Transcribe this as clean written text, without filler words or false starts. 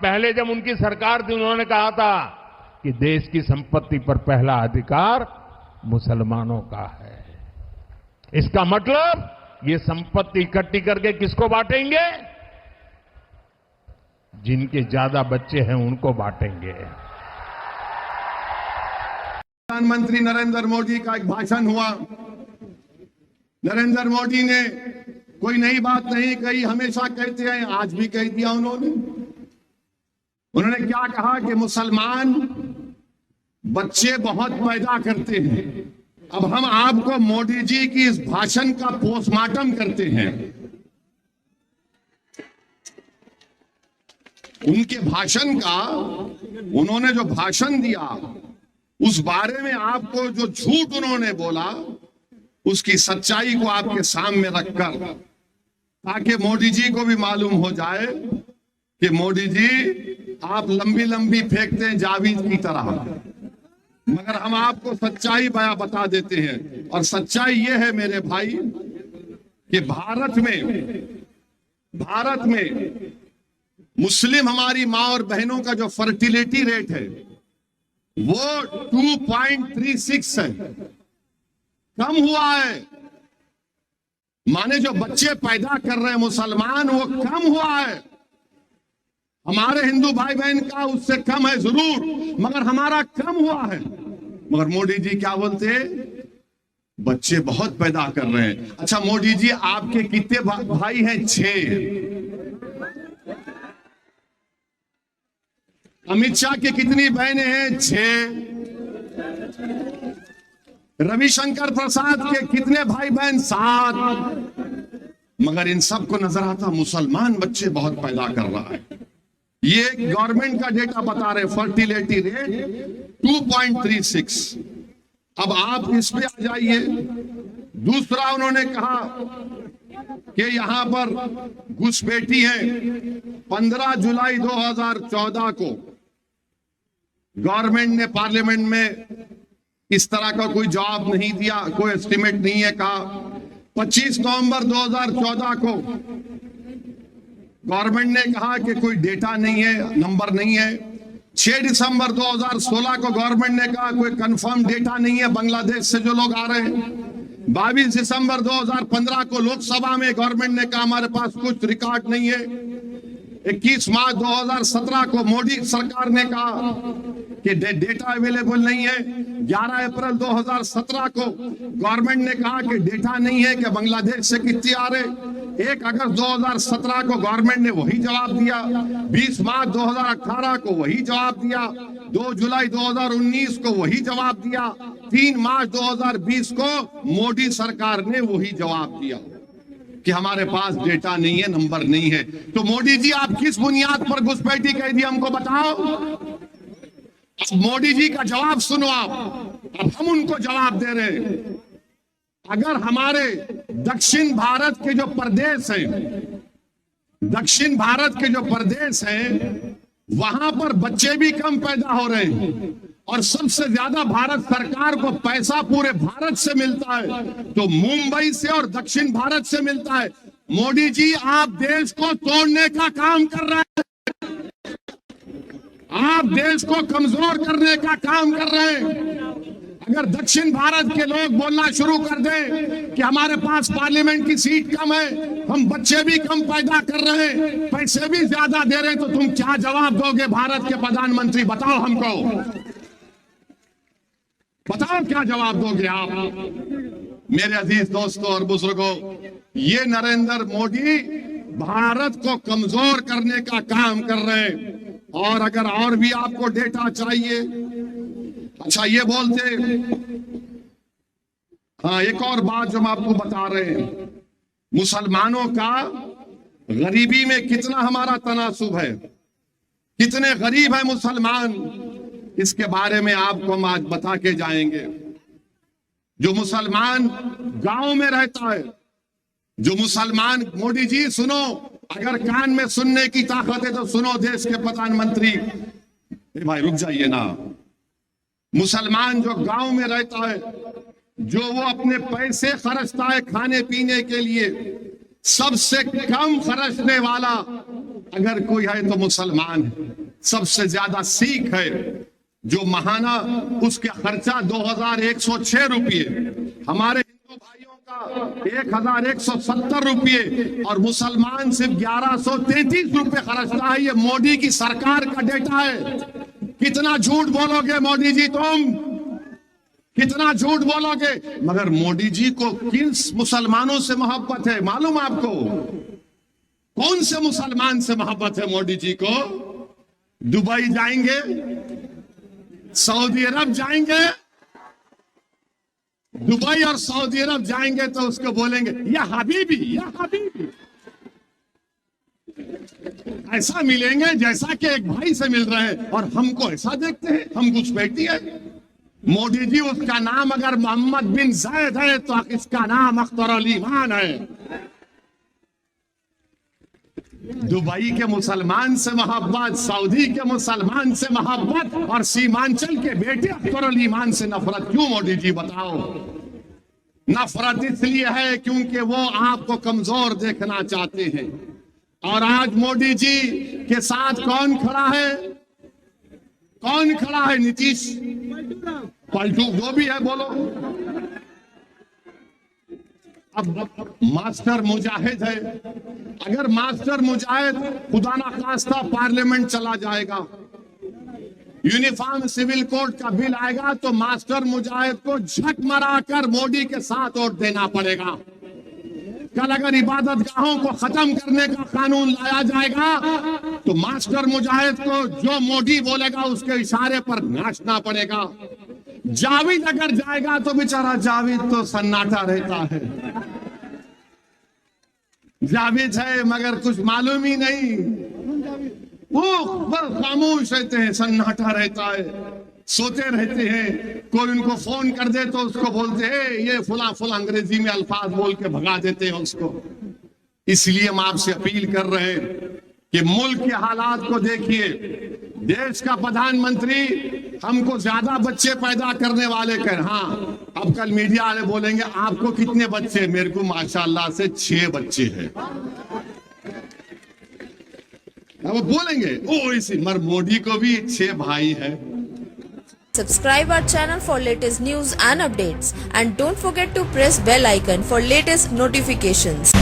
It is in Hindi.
पहले जब उनकी सरकार थी उन्होंने कहा था कि देश की संपत्ति पर पहला अधिकार मुसलमानों का है। इसका मतलब ये संपत्ति इकट्ठी करके किसको बांटेंगे? जिनके ज्यादा बच्चे हैं उनको बांटेंगे। प्रधानमंत्री नरेंद्र मोदी का एक भाषण हुआ। नरेंद्र मोदी ने कोई नई बात नहीं कही, हमेशा कहते हैं, आज भी कह दिया उन्होंने क्या कहा कि मुसलमान बच्चे बहुत पैदा करते हैं। अब हम आपको मोदी जी की इस भाषण का पोस्टमार्टम करते हैं। उनके भाषण का, उन्होंने जो भाषण दिया उस बारे में आपको जो झूठ उन्होंने बोला उसकी सच्चाई को आपके सामने रखकर, ताकि मोदी जी को भी मालूम हो जाए कि मोदी जी आप लंबी लंबी फेंकते हैं जावीद की तरह, मगर हम आपको सच्चाई बता देते हैं। और सच्चाई यह है मेरे भाई कि भारत में मुस्लिम हमारी मां और बहनों का जो फर्टिलिटी रेट है वो 2.36 है, कम हुआ है। माने जो बच्चे पैदा कर रहे हैं मुसलमान वो कम हुआ है। हमारे हिंदू भाई बहन का उससे कम है जरूर, मगर हमारा कम हुआ है। मगर मोदी जी क्या बोलते हैं? बच्चे बहुत पैदा कर रहे हैं। अच्छा मोदी जी आपके कितने भाई हैं? 6। अमित शाह की कितनी बहनें हैं? 6। रविशंकर प्रसाद के कितने भाई बहन? 7। मगर इन सबको नजर आता मुसलमान बच्चे बहुत पैदा कर रहा है। ये गवर्नमेंट का डेटा बता रहे, फर्टिलिटी रेट 2.36। अब आप इस पे आ जाइए। दूसरा उन्होंने कहा कि यहां पर घुसपैठी है। 15 जुलाई 2014 को गवर्नमेंट ने पार्लियामेंट में इस तरह का कोई जवाब नहीं दिया, कोई एस्टिमेट नहीं है। कहा 25 नवंबर 2014 को गवर्नमेंट ने कहा कि कोई डेटा नहीं है, नंबर नहीं है। 6 दिसंबर 2016 को गवर्नमेंट ने कहा कोई कंफर्म डेटा नहीं है बांग्लादेश से जो लोग आ रहे हैं। 22 दिसंबर 2015 को लोकसभा में गवर्नमेंट ने कहा हमारे पास कुछ रिकॉर्ड नहीं है। 21 मार्च 2017 को मोदी सरकार ने कहा कि डेटा अवेलेबल नहीं है। 11 अप्रैल 2017 को गवर्नमेंट ने कहा कि डेटा नहीं है कि बांग्लादेश से कितने आ रहे। 1 अगस्त 2017 को गवर्नमेंट ने वही जवाब दिया। 20 मार्च 2018 को वही जवाब दिया। 2 जुलाई 2019 को वही जवाब दिया। 3 मार्च 2020 को मोदी सरकार ने वही जवाब दिया कि हमारे पास डेटा नहीं है, नंबर नहीं है। तो मोदी जी आप किस बुनियाद पर घुसपैठी कह दी हमको बताओ। अब मोदी जी का जवाब सुनो आप। अब हम उनको जवाब दे रहे हैं। अगर हमारे दक्षिण भारत के जो प्रदेश हैं, दक्षिण भारत के जो प्रदेश हैं वहां पर बच्चे भी कम पैदा हो रहे हैं और सबसे ज्यादा भारत सरकार को पैसा पूरे भारत से मिलता है तो मुंबई से और दक्षिण भारत से मिलता है। मोदी जी आप देश को तोड़ने का काम कर रहे हैं, आप देश को कमजोर करने का काम कर रहे हैं। अगर दक्षिण भारत के लोग बोलना शुरू कर दें कि हमारे पास पार्लियामेंट की सीट कम है, हम बच्चे भी कम पैदा कर रहे हैं, पैसे भी ज्यादा दे रहे हैं, तो तुम क्या जवाब दोगे भारत के प्रधानमंत्री? बताओ हमको, बताओ क्या जवाब दोगे आप? मेरे अजीज दोस्तों और बुजुर्गों, ये नरेंद्र मोदी भारत को कमजोर करने का काम कर रहे हैं। और अगर और भी आपको डेटा चाहिए, अच्छा ये बोलते, हाँ एक और बात जो हम आपको बता रहे हैं, मुसलमानों का गरीबी में कितना हमारा तनासुब है, कितने गरीब है मुसलमान, इसके बारे में आपको हम आज बता के जाएंगे। जो मुसलमान गांव में रहता है, जो मुसलमान, मोदी जी सुनो, अगर कान में सुनने की ताकत है तो सुनो देश के प्रधानमंत्री। भाई रुक जाइए ना। मुसलमान जो गांव में रहता है, जो वो अपने पैसे खर्चता है खाने पीने के लिए, सबसे कम खर्चने वाला अगर कोई है तो मुसलमान है। सबसे ज्यादा सिख है जो महाना, उसके खर्चा 2106 रुपये, हमारे हिंदू भाइयों का 1170 रुपये और मुसलमान सिर्फ 1133 रुपये खर्चता है। ये मोदी की सरकार का डेटा है। कितना झूठ बोलोगे मोदी जी, तुम कितना झूठ बोलोगे। मगर मोदी जी को किन मुसलमानों से मोहब्बत है मालूम आपको? कौन से मुसलमान से मोहब्बत है मोदी जी को? दुबई जाएंगे, सऊदी अरब जाएंगे, दुबई और सऊदी अरब जाएंगे तो उसको बोलेंगे या हबीबी, या हबीबी। ऐसा मिलेंगे जैसा कि एक भाई से मिल रहे हैं, और हमको ऐसा देखते हैं, हम कुछ बैठती है। मोदी जी, उसका नाम अगर मोहम्मद बिन जायद है तो इसका नाम अख्तर अली खान है। दुबई के मुसलमान से मोहब्बत, सऊदी के मुसलमान से मोहब्बत और सीमांचल के बेटे अख्तर अली खान से नफरत क्यों मोदी जी, बताओ? नफरत इसलिए है क्योंकि वो आपको कमजोर देखना चाहते हैं। और आज मोदी जी के साथ कौन खड़ा है? कौन खड़ा है? नीतीश पलटू, जो भी है बोलो। अब मास्टर मुजाहिद है। अगर मास्टर मुजाहिद खुदा ना खास्ता पार्लियामेंट चला जाएगा, यूनिफॉर्म सिविल कोड का बिल आएगा तो मास्टर मुजाहिद को झक मराकर मोदी के साथ वोट देना पड़ेगा। कल अगर इबादत गाहों को खत्म करने का कानून लाया जाएगा तो मास्टर मुजाहिद को जो मोदी बोलेगा उसके इशारे पर नाचना पड़ेगा। जावेद अगर जाएगा तो बेचारा जावेद तो सन्नाटा रहता है। जावेद है मगर कुछ मालूम ही नहीं, वो बस खामोश रहते हैं, सन्नाटा रहता है, सोते रहते हैं। कोई उनको फोन कर दे तो उसको बोलते हैं ये फुला फुला, अंग्रेजी में अल्फाज बोल के भगा देते हैं उसको। इसलिए हम आपसे अपील कर रहे हैं कि मुल्क के हालात को देखिए। देश का प्रधानमंत्री हमको ज्यादा बच्चे पैदा करने वाले कह, हाँ अब कल मीडिया वाले बोलेंगे आपको कितने बच्चे? मेरे को माशाल्लाह से 6 बच्चे हैं। अब बोलेंगे ओ इसी, मगर मोदी को भी 6 भाई है। Subscribe our channel for latest news and updates, and don't forget to press bell icon for latest notifications.